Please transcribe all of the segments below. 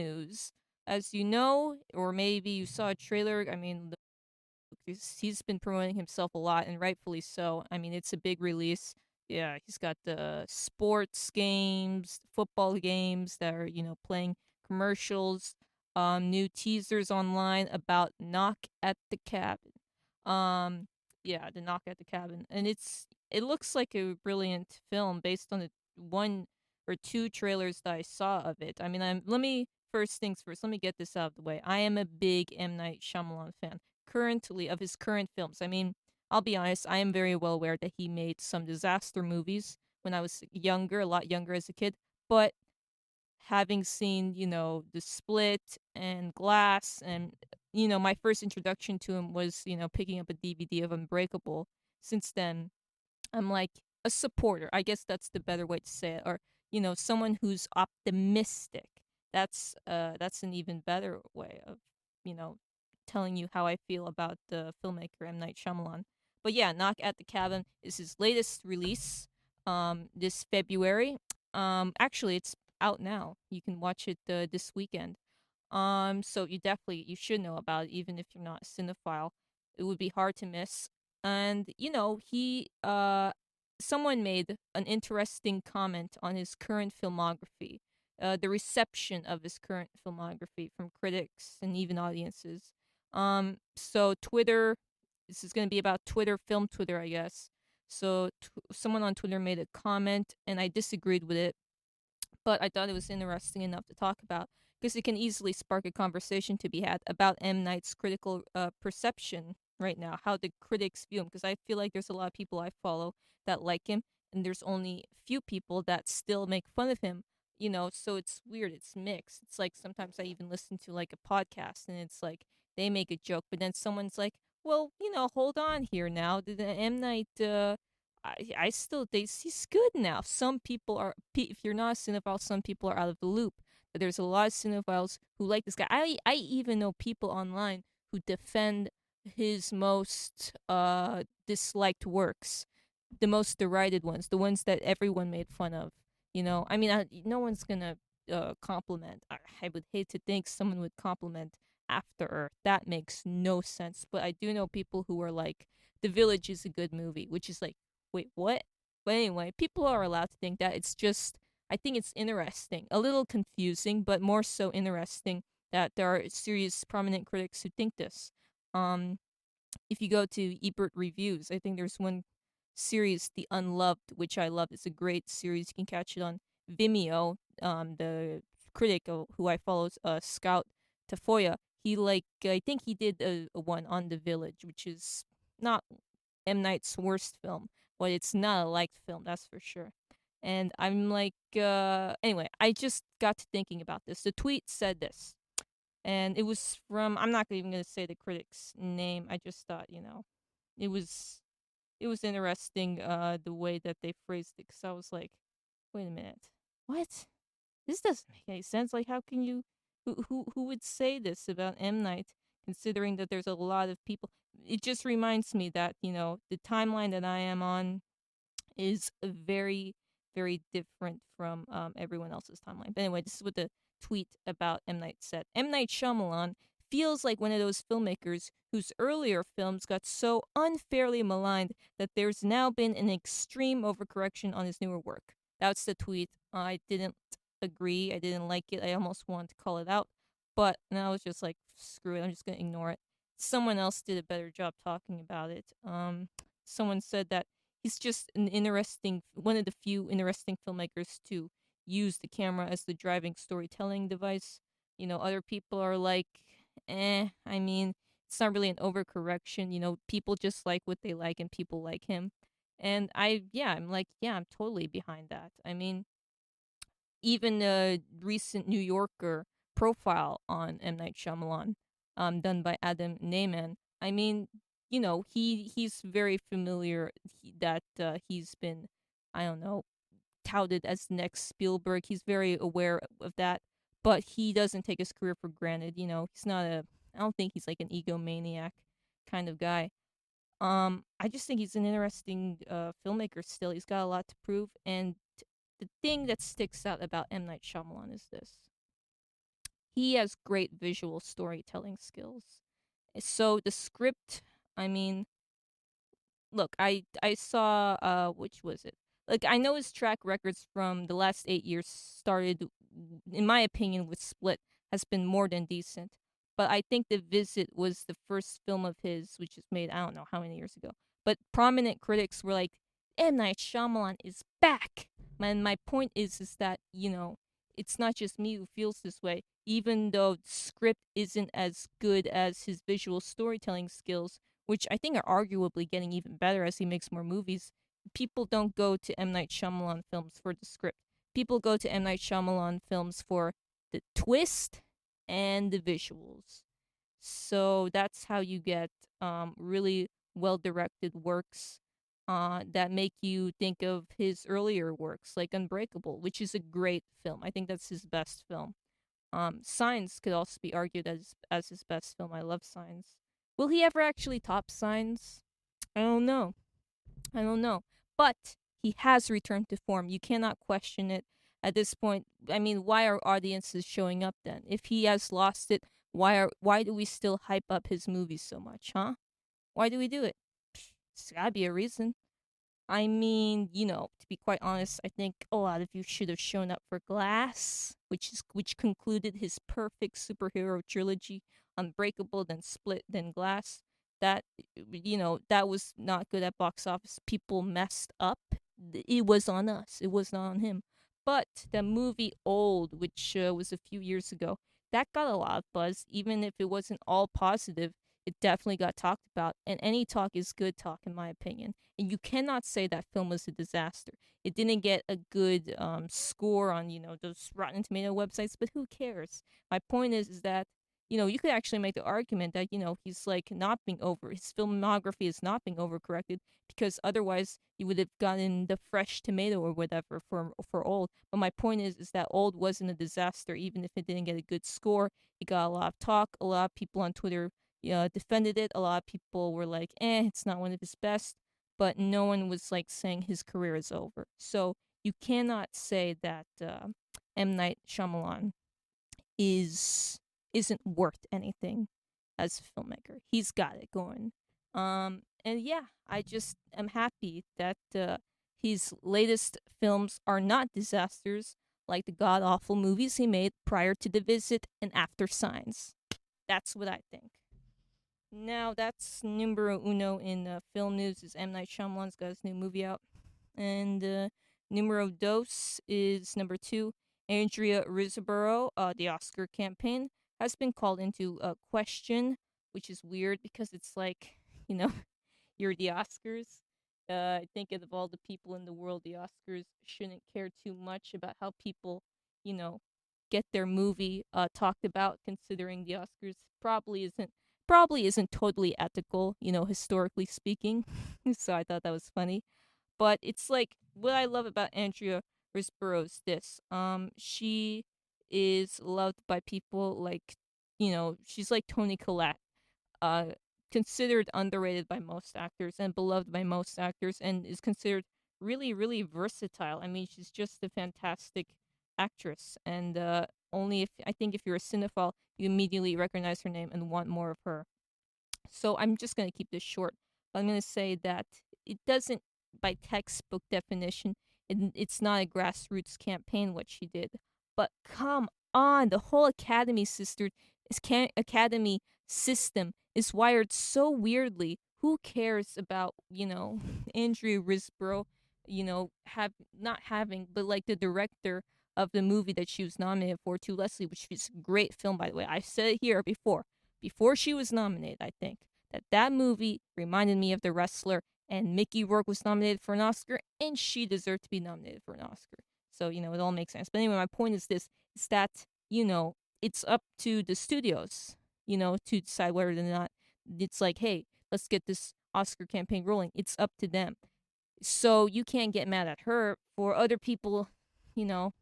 news. As you know, or maybe you saw a trailer, I mean, he's been promoting himself a lot, and rightfully so. I mean, it's a big release. Yeah, he's got the sports games, football games that are, playing commercials, new teasers online about Knock at the Cabin. Um, yeah, the Knock at the Cabin, and it looks like a brilliant film based on the one or two trailers that I saw of it. I mean, let me first things first. Let me get this out of the way. I am a big M Night Shyamalan fan currently of his current films. I mean, I'll be honest, I am very well aware that he made some disaster movies when I was younger, a lot younger as a kid, but having seen, The Split and Glass and my first introduction to him was, picking up a DVD of Unbreakable. Since then, I'm like a supporter. I guess that's the better way to say it. Or, someone who's optimistic. That's an even better way of, you know, telling you how I feel about the filmmaker M. Night Shyamalan. But yeah, Knock at the Cabin is his latest release this February. Actually it's out now. You can watch it this weekend. So you should know about it, even if you're not a cinephile. It would be hard to miss. And someone made an interesting comment on his current filmography, the reception of his current filmography from critics and even audiences. So Twitter, this is going to be about Twitter, film Twitter, I guess. So someone on Twitter made a comment, and I disagreed with it, but I thought it was interesting enough to talk about because it can easily spark a conversation to be had about M. Night's critical perception right now, how the critics view him. Because I feel like there's a lot of people I follow that like him, and there's only few people that still make fun of him. So it's weird. It's mixed. It's like sometimes I even listen to like a podcast, and it's like they make a joke, but then someone's like, "Well, hold on here now. The M Night I still he's good now. Some people are if you're not a cinephile, some people are out of the loop. But there's a lot of cinephiles who like this guy. I even know people online who defend his most disliked works, the most derided ones, the ones that everyone made fun of. I mean, no one's gonna compliment. I would hate to think someone would compliment After Earth. That makes no sense. But I do know people who are like, The Village is a good movie, which is like, wait, what? But anyway, people are allowed to think that. It's just, I think it's interesting, a little confusing, but more so interesting that there are serious prominent critics who think this. Um, if you go to Ebert Reviews, I think there's one series, The Unloved, which I love. It's a great series. You can catch it on Vimeo. The critic who I follow, Scout Tafoya, I think he did a one on The Village, which is not M. Night's worst film, but it's not a liked film, that's for sure. And I'm like, anyway, I just got to thinking about this. The tweet said this, and it was from, I'm not even going to say the critic's name. I just thought, it was it was interesting the way that they phrased it, because I was like, wait a minute, what? This doesn't make any sense. Like, how can you, who would say this about M. Night, considering that there's a lot of people? It just reminds me that, the timeline that I am on is very, very different from everyone else's timeline. But anyway, this is what the tweet about M. Night said. M. Night Shyamalan feels like one of those filmmakers whose earlier films got so unfairly maligned that there's now been an extreme overcorrection on his newer work. That's the tweet. I didn't agree. I didn't like it. I almost wanted to call it out. But now I was just like, screw it. I'm just going to ignore it. Someone else did a better job talking about it. Someone said that he's just one of the few interesting filmmakers to use the camera as the driving storytelling device. Other people are like, I mean, it's not really an overcorrection. People just like what they like, and people like him. And I'm like, yeah, I'm totally behind that. I mean, even a recent New Yorker profile on M. Night Shyamalan, done by Adam Neyman. I mean, he's very familiar that he's been, I don't know, touted as next Spielberg. He's very aware of that, but he doesn't take his career for granted. He's not I don't think he's like an egomaniac kind of guy. I just think he's an interesting filmmaker still. He's got a lot to prove, and the thing that sticks out about M. Night Shyamalan is this. he has great visual storytelling skills. So the script, I mean, look, I saw which was it? Like I know his track records from the last 8 years started, in my opinion, with Split has been more than decent. But I think The Visit was the first film of his, which is made I don't know how many years ago. But prominent critics were like, M Night Shyamalan is back. And my point is that it's not just me who feels this way. Even though the script isn't as good as his visual storytelling skills, which I think are arguably getting even better as he makes more movies. People don't go to M. Night Shyamalan films for the script. People go to M. Night Shyamalan films for the twist and the visuals. So that's how you get really well directed works that make you think of his earlier works, like Unbreakable, which is a great film. I think that's his best film. Signs could also be argued as his best film. I love Signs. Will he ever actually top Signs? I don't know. I don't know. But he has returned to form. You cannot question it at this point. I mean, why are audiences showing up then? If he has lost it, why do we still hype up his movies so much, huh? Why do we do it? There's gotta be a reason. I mean, to be quite honest, I think a lot of you should have shown up for Glass, which concluded his perfect superhero trilogy, Unbreakable, then Split, then Glass. That that was not good at box office. People messed up. It was on us. It was not on him. But the movie Old, which was a few years ago, that got a lot of buzz, even if it wasn't all positive. It definitely got talked about, and any talk is good talk, in my opinion. And you cannot say that film was a disaster. It didn't get a good score on those Rotten Tomato websites, but who cares? My point is that you could actually make the argument that he's like not being over his filmography is not being overcorrected because otherwise you would have gotten the fresh tomato or whatever for Old. But my point is that Old wasn't a disaster, even if it didn't get a good score. It got a lot of talk. A lot of people on Twitter defended it. A lot of people were like, it's not one of his best, but no one was like saying his career is over. So you cannot say that M. Night Shyamalan is isn't worth anything as a filmmaker. He's got it going. And yeah, I just am happy that his latest films are not disasters like the god awful movies he made prior to The Visit and after Signs. That's what I think. Now that's numero uno in film news is M. Night Shyamalan's got his new movie out. And numero dos is number two. Andrea Riseborough, the Oscar campaign, has been called into question, which is weird because it's like, you know, you're the Oscars. I think of all the people in the world, the Oscars shouldn't care too much about how people, you know, get their movie talked about, considering the Oscars probably isn't totally ethical, historically speaking. So I thought that was funny. But it's like what I love about Andrea Riseborough is this. She is loved by people like, she's like Toni Collette, uh, considered underrated by most actors and beloved by most actors, and is considered really, really versatile. I mean, she's just a fantastic actress, and only if I think if you're a cinephile, you immediately recognize her name and want more of her. So I'm just going to keep this short. But I'm going to say that it doesn't, by textbook definition, it's not a grassroots campaign what she did. But come on, the whole academy system is wired so weirdly. Who cares about Andrea Riseborough, have not having, but like the director of the movie that she was nominated for, To Leslie, which is a great film by the way. I've said it here before she was nominated, I think, that movie reminded me of The Wrestler, and Mickey Rourke was nominated for an Oscar, and she deserved to be nominated for an Oscar. So, it all makes sense. But anyway, my point is this, is that, it's up to the studios, to decide whether or not it's like, hey, let's get this Oscar campaign rolling. It's up to them. So you can't get mad at her for other people, you know,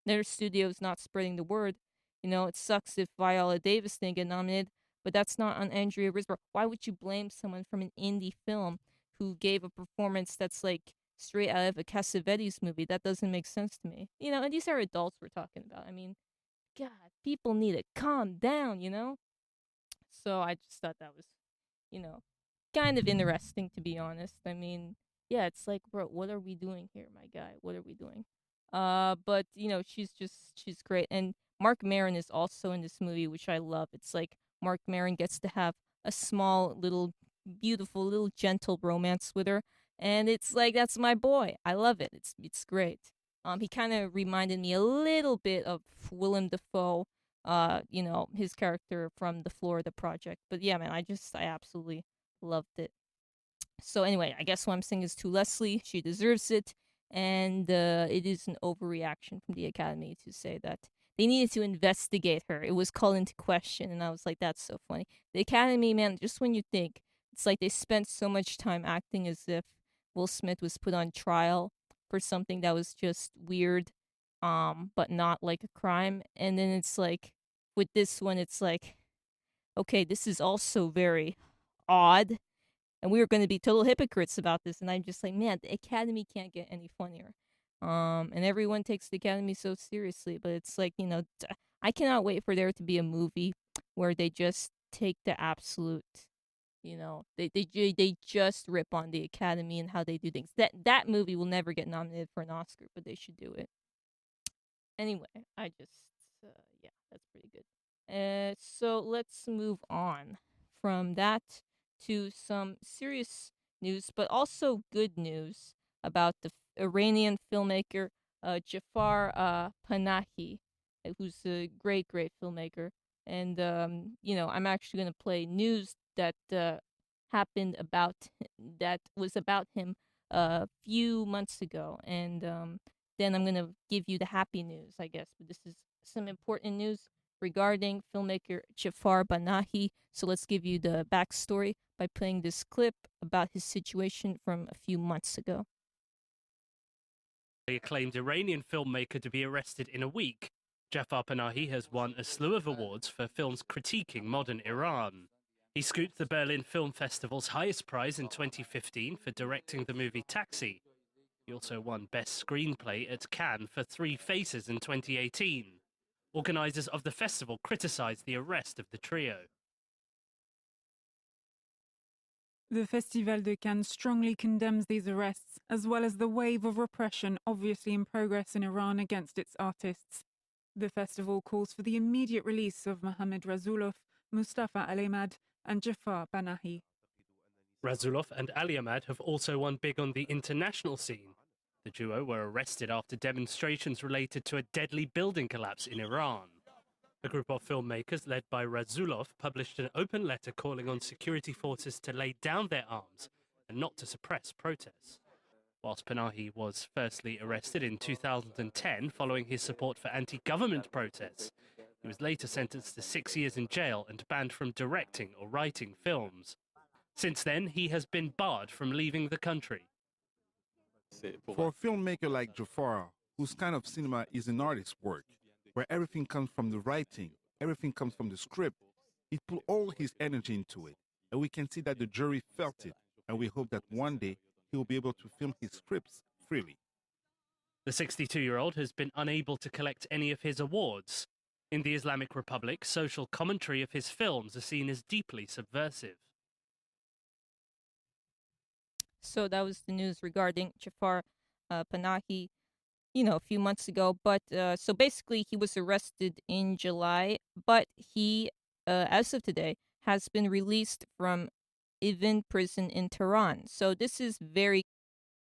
their studio's not spreading the word. It sucks if Viola Davis didn't get nominated, but that's not on Andrea Riseborough. Why would you blame someone from an indie film who gave a performance that's like straight out of a Cassavetes movie? That doesn't make sense to me. And these are adults we're talking about. I mean, God, people need to calm down, you know? So I just thought that was, you know, kind of interesting, to be honest. I mean, yeah, it's like, bro, what are we doing here, my guy? What are we doing? But you know, she's great, and Mark Maron is also in this movie, which I love. It's like Mark Maron gets to have a small, little, beautiful, little, gentle romance with her, and it's like that's my boy. I love it. It's great. He kind of reminded me a little bit of Willem Dafoe, you know, his character from the Florida Project. But yeah, man, I absolutely loved it. So anyway, I guess what I'm saying is to Leslie, she deserves it, and it is an overreaction from the Academy to say that they needed to investigate her. It was called into question, and I was like, that's so funny. The Academy, man, just when you think it's like they spent so much time acting as if Will Smith was put on trial for something that was just weird, but not like a crime, and then it's like with this one, it's like, okay, this is also very odd, and we were going to be total hypocrites about this. And I'm just like, man, the Academy can't get any funnier. And everyone takes the Academy so seriously, but it's like, you know, I cannot wait for there to be a movie where they just take the absolute, you know, they just rip on the Academy and how they do things. That movie will never get nominated for an Oscar, but they should do it. Anyway, I just yeah, that's pretty good. So let's move on from that to some serious news, but also good news about the Iranian filmmaker Jafar Panahi, who's a great, great filmmaker. And you know, I'm actually gonna play news that happened about that was about him a few months ago, and then I'm gonna give you the happy news, I guess. But this is some important news regarding filmmaker Jafar Panahi. So let's give you the backstory by playing this clip about his situation from a few months ago. The acclaimed Iranian filmmaker to be arrested in a week, Jafar Panahi has won a slew of awards for films critiquing modern Iran. He scooped the Berlin Film Festival's highest prize in 2015 for directing the movie Taxi. He also won Best Screenplay at Cannes for Three Faces in 2018. Organisers of the festival criticised the arrest of the trio. The Festival de Cannes strongly condemns these arrests, as well as the wave of repression obviously in progress in Iran against its artists. The festival calls for the immediate release of Mohammad Razulov, Mustafa Alemad, and Jafar Panahi. Razulov and Aliamad have also won big on the international scene. The duo were arrested after demonstrations related to a deadly building collapse in Iran. A group of filmmakers led by Razulov published an open letter calling on security forces to lay down their arms and not to suppress protests. Whilst Panahi was firstly arrested in 2010 following his support for anti-government protests, he was later sentenced to 6 years in jail and banned from directing or writing films. Since then, he has been barred from leaving the country. For a filmmaker like Jafar, whose kind of cinema is an artist's work, where everything comes from the writing, everything comes from the script, he put all his energy into it. And we can see that the jury felt it. And we hope that one day he will be able to film his scripts freely. The 62-year-old has been unable to collect any of his awards. In the Islamic Republic, social commentary of his films are seen as deeply subversive. So that was the news regarding Jafar Panahi, you know, a few months ago. But so basically, he was arrested in July, but he, as of today, has been released from Evin prison in Tehran. So this is very